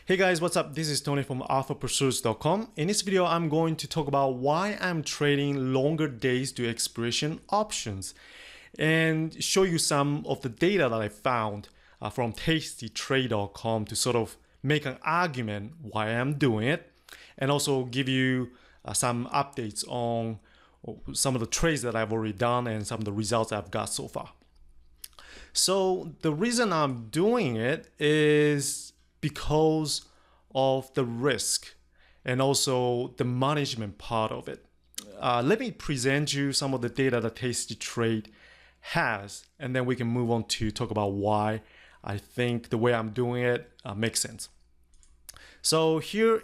Hey guys, what's up? This is Tony from alphapursuits.com. In this video, I'm going to talk about why I'm trading longer days to expiration options and show you some of the data that I found from tastytrade.com to sort of make an argument why I'm doing it, and also give you some updates on some of the trades that I've already done and some of the results I've got so far. So the reason I'm doing it is because of the risk and also the management part of it. Let me present you some of the data that Tasty Trade has, and then we can move on to talk about why I think the way I'm doing it makes sense. So here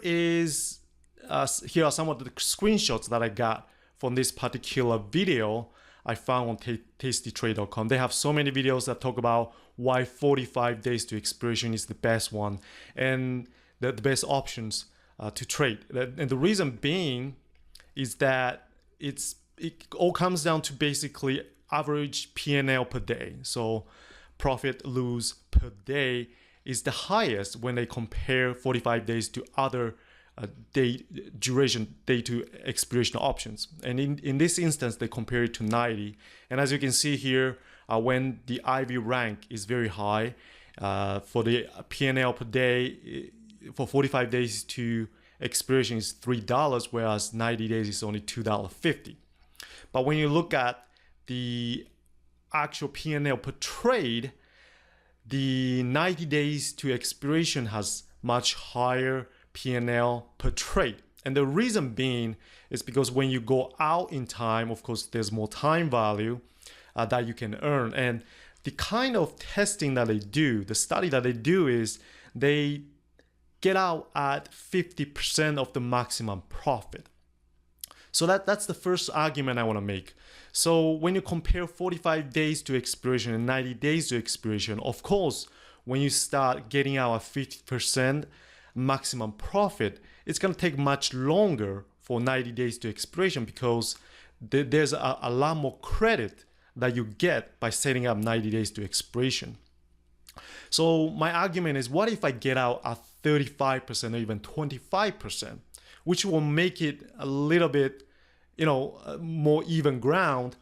are some of the screenshots that I got from this particular video I found on tastytrade.com. They have so many videos that talk about why 45 days to expiration is the best one and the best options to trade. And the reason being is that it all comes down to basically average P&L per day. So profit lose per day is the highest when they compare 45 days to other day to expiration options. And in this instance, they compare it to 90. And as you can see here, when the IV rank is very high, for the P&L per day, for 45 days to expiration is $3, whereas 90 days is only $2.50. But when you look at the actual P&L per trade, the 90 days to expiration has much higher P&L per trade. And the reason being is because when you go out in time, of course, there's more time value that you can earn. And the kind of testing that they do, the study that they do is they get out at 50% of the maximum profit. So that's the first argument I want to make. So when you compare 45 days to expiration and 90 days to expiration, of course, when you start getting out at 50% maximum profit, it's going to take much longer for 90 days to expiration because there's a lot more credit that you get by setting up 90 days to expiration. So my argument is, what if I get out at 35% or even 25%, which will make it a little bit, more even ground,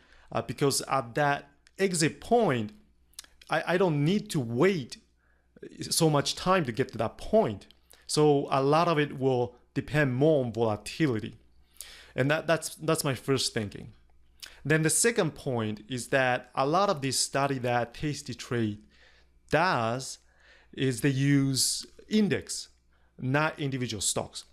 because at that exit point, I don't need to wait so much time to get to that point. So a lot of it will depend more on volatility. And that's my first thinking. Then the second point is that a lot of this study that Tasty Trade does is they use index, not individual stocks.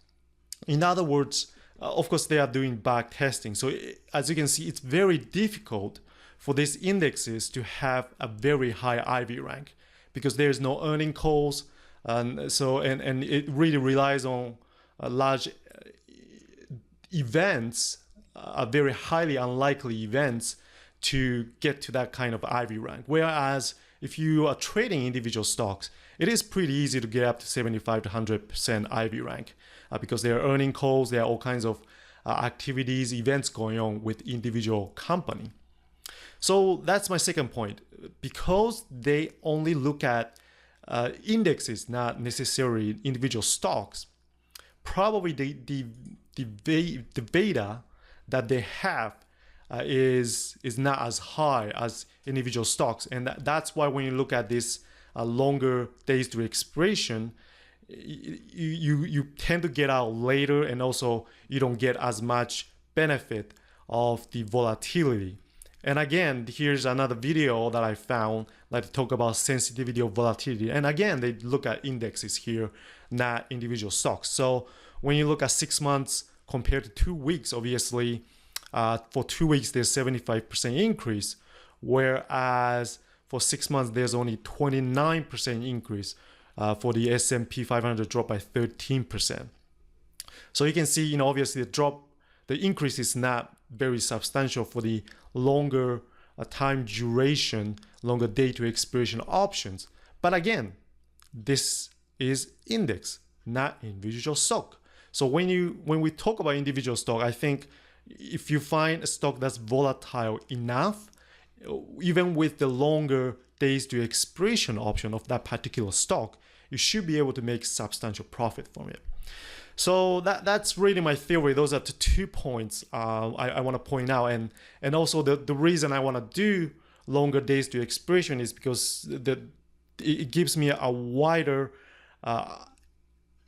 In other words, of course, they are doing back testing. So as you can see, it's very difficult for these indexes to have a very high IV rank because there's no earning calls. And it really relies on large events, very highly unlikely events to get to that kind of IV rank. Whereas if you are trading individual stocks, it is pretty easy to get up to 75 to 100% IV rank because there are earning calls, there are all kinds of activities, events going on with individual company. So that's my second point. Because they only look at indexes, not necessarily individual stocks, probably the beta that they have is not as high as individual stocks. And that's why when you look at this longer days to expiration, you tend to get out later, and also you don't get as much benefit of the volatility. And again, here's another video that I found that talk about sensitivity of volatility. And again, they look at indexes here, not individual stocks. So when you look at 6 months compared to 2 weeks, obviously, for 2 weeks, there's 75% increase, whereas for 6 months, there's only 29% increase for the S&P 500 drop by 13%. So you can see, obviously the increase is not very substantial for the longer time duration, longer day to expiration options. But again, this is index, not individual stock. So when we talk about individual stock, I think if you find a stock that's volatile enough, even with the longer days to expiration option of that particular stock, you should be able to make substantial profit from it. So that's really my theory. Those are the 2 points I want to point out, and also the reason I want to do longer days to expiration is because it gives me a wider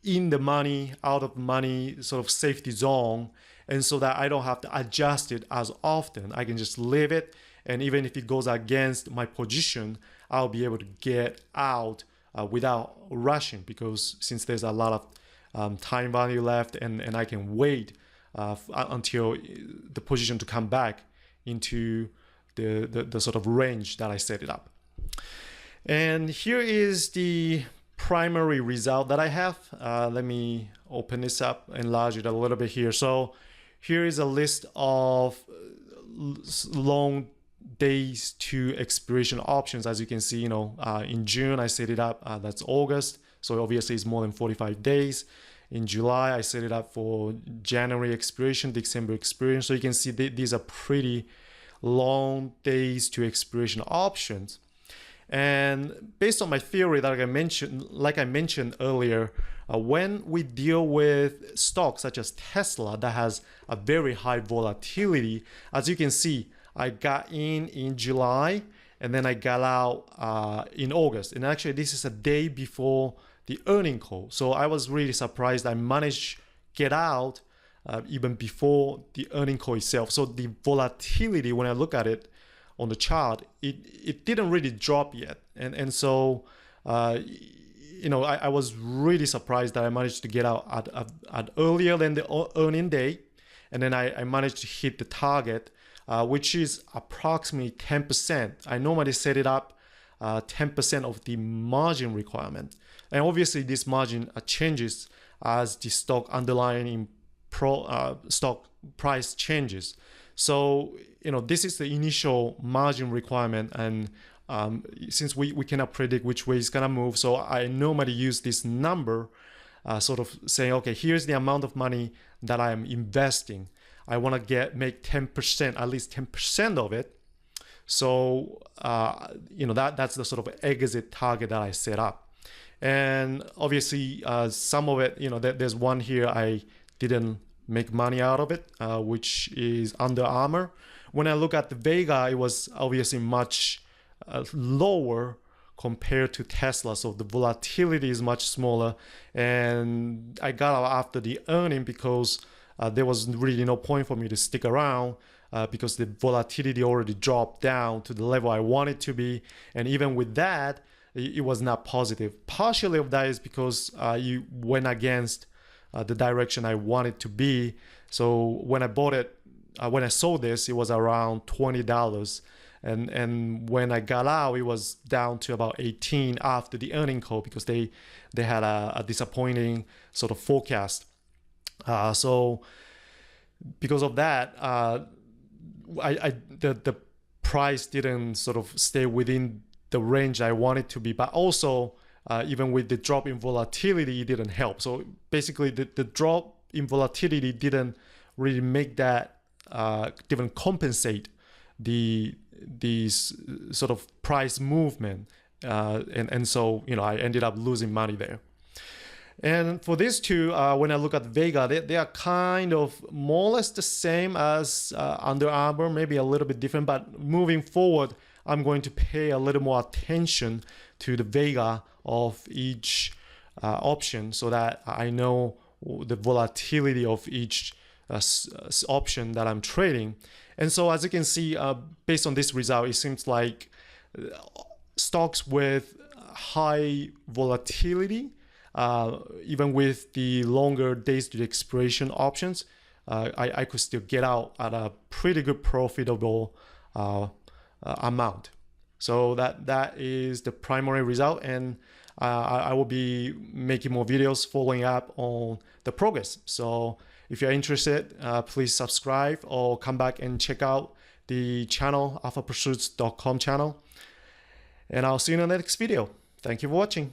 in the money, out of money sort of safety zone, and so that I don't have to adjust it as often. I can just leave it, and even if it goes against my position, I'll be able to get out without rushing, because since there's a lot of time value left, and I can wait until the position to come back into the sort of range that I set it up. And here is the primary result that I have. Let me open this up, enlarge it a little bit here. So here is a list of long days to expiration options. As you can see, in June I set it up, that's August, so obviously it's more than 45 days. In July I set it up for January expiration, December expiration. So you can see these are pretty long days to expiration options. And based on my theory that like I mentioned earlier, when we deal with stocks such as Tesla that has a very high volatility, as you can see, I got in July, and then I got out in August. And actually this is a day before the earning call. So I was really surprised I managed to get out even before the earning call itself. So the volatility, when I look at it on the chart, it didn't really drop yet. And so, I was really surprised that I managed to get out at earlier than the earning day. And then I managed to hit the target, which is approximately 10%. I normally set it up 10% of the margin requirement. And obviously this margin changes as the stock underlying stock price changes. So, this is the initial margin requirement, and since we cannot predict which way it's gonna move, so I normally use this number, sort of saying, okay, here's the amount of money that I am investing. I want to make 10%, at least 10% of it. So, that's the sort of exit target that I set up. And obviously, some of it, there's one here I didn't make money out of it, which is Under Armour. When I look at the Vega, it was obviously much lower compared to Tesla, so the volatility is much smaller. And I got out after the earning because there was really no point for me to stick around, because the volatility already dropped down to the level I want it to be. And even with that, it was not positive. Partially of that is because you went against the direction I want it to be. So when I bought it, when I sold this, it was around $20. And when I got out, it was down to about 18 after the earning call, because they had a disappointing sort of forecast. So because of that, the price didn't sort of stay within the range I want it to be. But also, even with the drop in volatility, it didn't help. So basically, the drop in volatility didn't really make that, didn't compensate these sort of price movement, and so I ended up losing money there. And for these two, when I look at Vega, they are kind of more or less the same as Under Armour, maybe a little bit different. But moving forward, I'm going to pay a little more attention to the Vega of each option, so that I know the volatility of each option that I'm trading. And so as you can see, based on this result, it seems like stocks with high volatility, even with the longer days to the expiration options, I could still get out at a pretty good profitable amount. So that is the primary result, and I will be making more videos following up on the progress. So if you're interested, please subscribe or come back and check out the channel, alphapursuits.com channel. And I'll see you in the next video. Thank you for watching.